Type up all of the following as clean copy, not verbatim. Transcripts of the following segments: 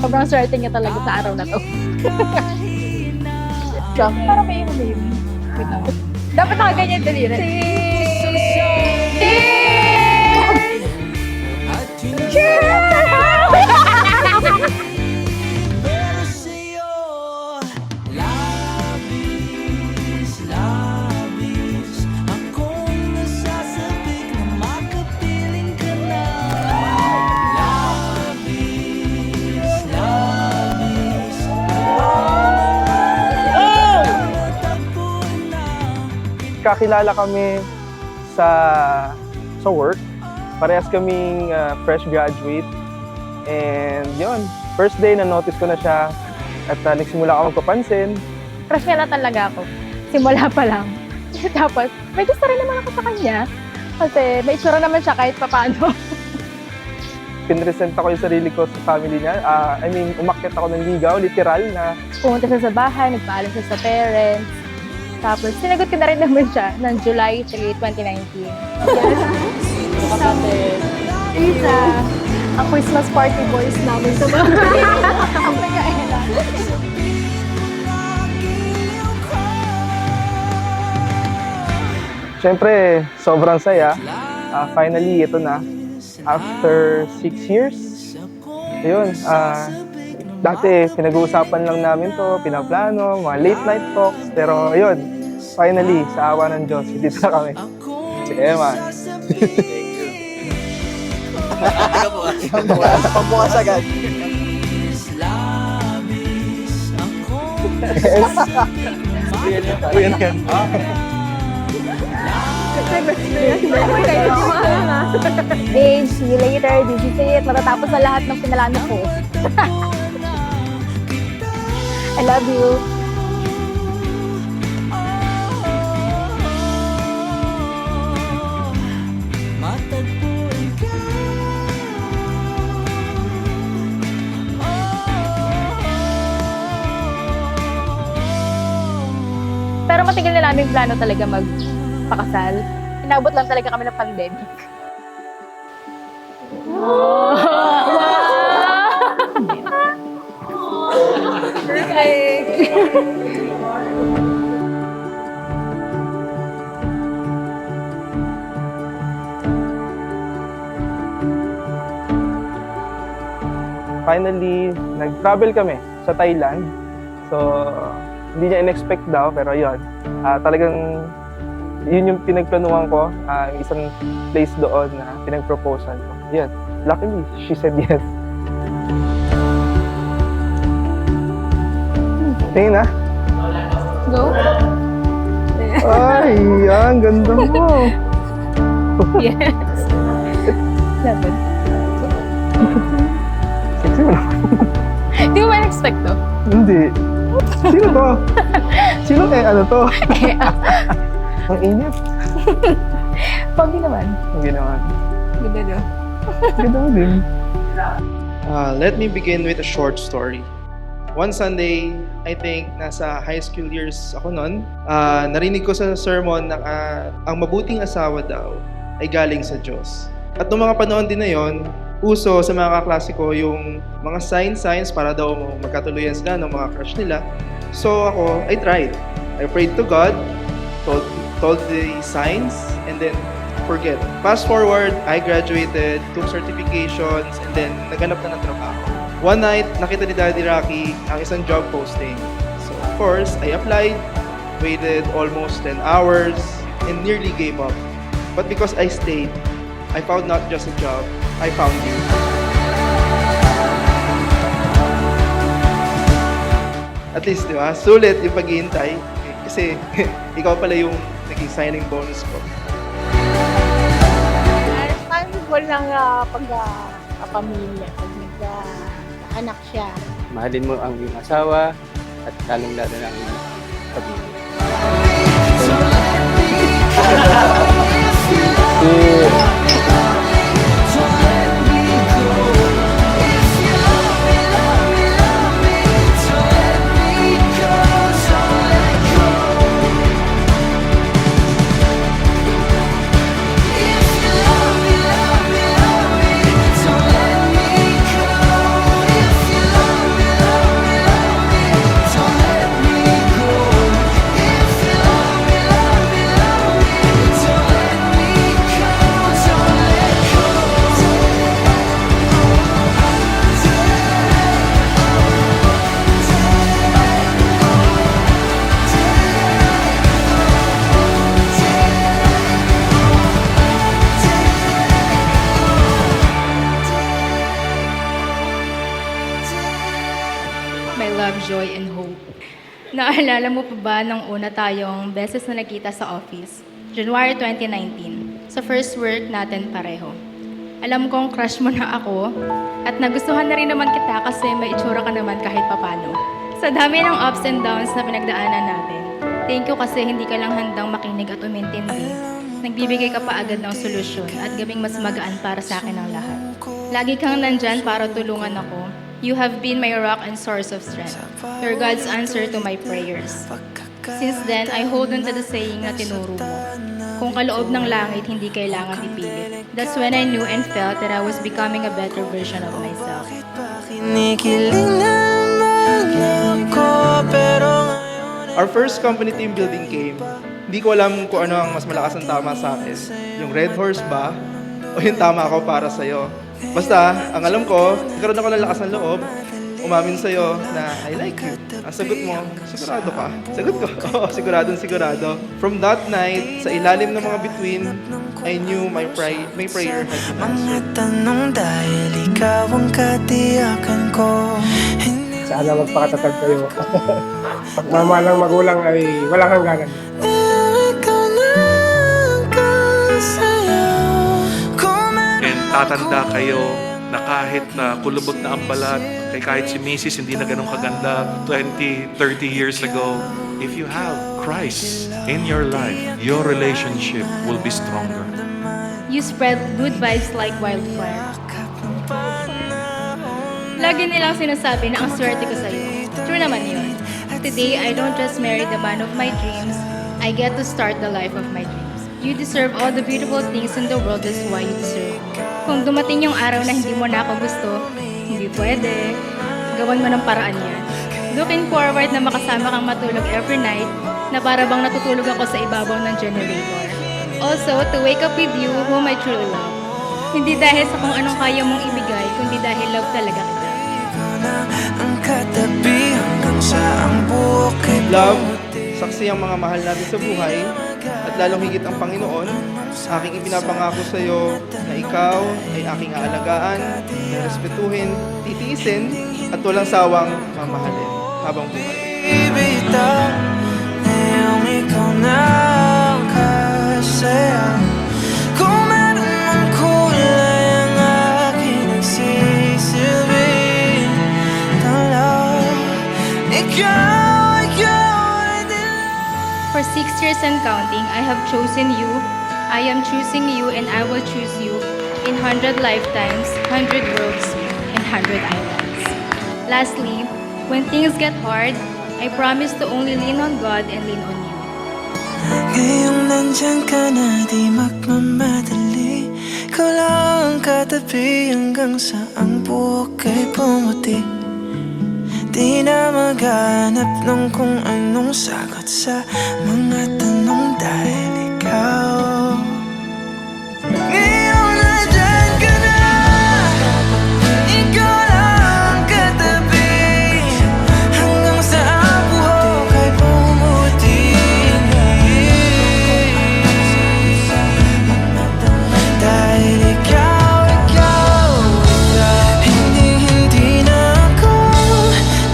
Sobrang swerte niya talaga sa araw na to. So, parang may wait lang. Dapat nakaganyan din yun. Pero sa'yo, labis akong nasasabik na makapiling ka na. Labis matagpo na. Kakilala kami sa work. Parehas kaming fresh graduate. And yun, first day na-notice ko na siya at nagsimula ako magpapansin. Crush niya na talaga ako. Simula pa lang. Tapos, may gusto rin naman ako sa kanya. Kasi may itsura naman siya kahit papaano. Pinresent ako yung sarili ko sa family niya. Umakyat ako ng ligaw, literal na Pumunta siya sa bahay, nagpaalam siya sa parents. Tapos, sinagot ko na rin naman siya ng July 3, 2019. Kapatid. Isa, ang Christmas party boys namin sa bahay. Ang nag-aela. Siyempre, sobrang saya. Finally, ito na. After 6 years, yun, dati pinag-uusapan lang namin to, pinaplano, mga late night talks. Pero yun, finally, sa awa ng Diyos, dito na kami. Si Emma. Pambukas agad. Yan yan. Babe, see you later. Did you see it? Matatapos na lahat ng pinalano ko. I love you. Matagpuan ka. Pero matagal na namin plano talaga magpakasal. Inabot lang talaga kami ng pandemic. Finally, nag-travel kami sa Thailand. So, hindi niya in-expect daw, pero yun. Talagang, yun yung pinagplanuhan ko. Isang place doon na pinag-proposan ko. Yun. Luckily, she said yes. Tingin na. Go? Ay, yan. Ganda mo. Yes. Dapat. Sexy mo na. Di mo ba expect to? Hindi. Sino to? Sino ano to? Ang init. Pogi naman. Hindi naman. Ganda do. Ganda mo din. Let me begin with a short story. One Sunday, I think nasa high school years ako noon, narinig ko sa sermon na ang mabuting asawa daw ay galing sa Diyos. At noong mga panahon din na yon, uso sa mga kaklase ko yung mga signs para daw magkatuluyan sila ng mga crush nila. So ako, I tried. I prayed to God, told the signs, and then forget. Fast forward, I graduated, took certifications, and then naganap na ng trabaho. One night, nakita ni Daddy Rocky ang isang job posting. So of course, I applied, waited almost 10 hours, and nearly gave up. But because I stayed, I found not just a job, I found you. At least, di ba? Sulit yung paghihintay. Kasi ikaw pala yung naging signing bonus ko. Responsible ng pagkapamilya, pag nagkaanak siya. Mahalin mo ang iyong asawa at lalong-lalo na ang iyong pamilya. joy and hope. Naalala mo pa ba nung una tayong beses na nakita sa office? January 2019, sa first work natin pareho. Alam kong crush mo na ako at nagustuhan na rin naman kita kasi may itsura ka naman kahit papano. Sa dami ng ups and downs na pinagdaanan natin, thank you kasi hindi ka lang handang makinig at umintindi. Nagbibigay ka pa agad ng solusyon at gabing mas magaan para sa akin ang lahat. Lagi kang nandyan para tulungan ako. You have been my rock and source of strength. You're God's answer to my prayers. Since then, I hold on to the saying na tinuro mo. Kung kaloob ng langit, hindi kailangan ipilit. That's when I knew and felt that I was becoming a better version of myself. Kinikilig naman ako, pero Our first company team building came. Hindi ko alam kung ano ang mas malakas ang tama sa akin. Yung Red Horse ba? O yung tama ako para sa'yo? Basta, ang alam ko, nagkaroon ako ng lakas ng loob, umamin sa'yo na I like you. Ang sagot mo, sigurado ka? Sagot ko, oo, sigurado. From that night, sa ilalim ng mga bituin, I knew my prayer had been answered. mga tanong dahil ikaw ang katiyakan ko. Sana magpakatatag kayo. Pagmamahal ng magulang ay walang hangganan. Ikaw na ang kasayaw. And tatanda kayo na kahit na kulubot na ang balat, kahit si Mrs. hindi na ganun kaganda 20, 30 years ago, if you have Christ in your life, your relationship will be stronger. You spread good vibes like wildfire. Lagi nilang sinasabi na ang swerte ko sa'yo. True naman yun. Today, I don't just marry the man of my dreams, I get to start the life of my dreams. You deserve all the beautiful things in the world, that's why you deserve. Kung dumating yung araw na hindi mo na ako gusto, hindi pwede. Gawan mo ng paraan yan. Looking forward na makasama kang matulog every night na para bang natutulog ako sa ibabaw ng generator. Also, to wake up with you whom I truly love. Hindi dahil sa kung anong kaya mong ibigay, kundi dahil love talaga kita. Ang katabi hanggang sa ang buhok ay Love, saksi ang mga mahal natin sa buhay, at lalong higit ang Panginoon, aking ipinapangako sa iyo na ikaw ay aking aalagaan, na respetuhin, titiisin, at walang sawang mamahalin habang buhay. bibitaw. Ngayong ikaw na ang kasayaw. Kung meron mang kulay ang aking nagsisilbi, ikaw ay dilaw. For 6 years and counting, I have chosen you. I am choosing you and I will choose you in 100 lifetimes, 100 worlds, and 100 islands. Lastly, when things get hard, I promise to only lean on God and lean on you. Ngayong nandyan ka na di magmamadali. Ikaw lang ang katabi hanggang sa ang buhok ay pumuti. Di na maghanap ng kung anong sagot sa mga tanong dahil ikaw. Ngayong nandyan ka na, ikaw lang ang katabi hanggang sa ang buhok ay pumuti. Dahil ikaw, hindi na ako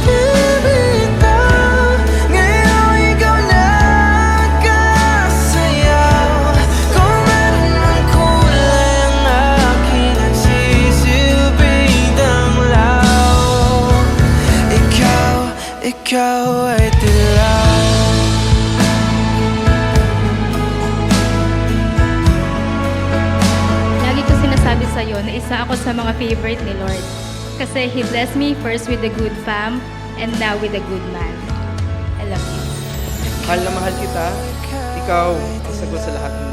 bibitaw. Ngayon ikaw na ang kasayaw. Kung meron mang kulay ang aking nagsisilbing damlaw, ikaw ay dilaw. Lagi ko sinasabi sa'yo na isa ako sa mga favorite ni Lord. Kasi He blessed me first with a good fam and now with a good man. I love you. Mahal na mahal kita, ikaw ang sagot sa lahat ng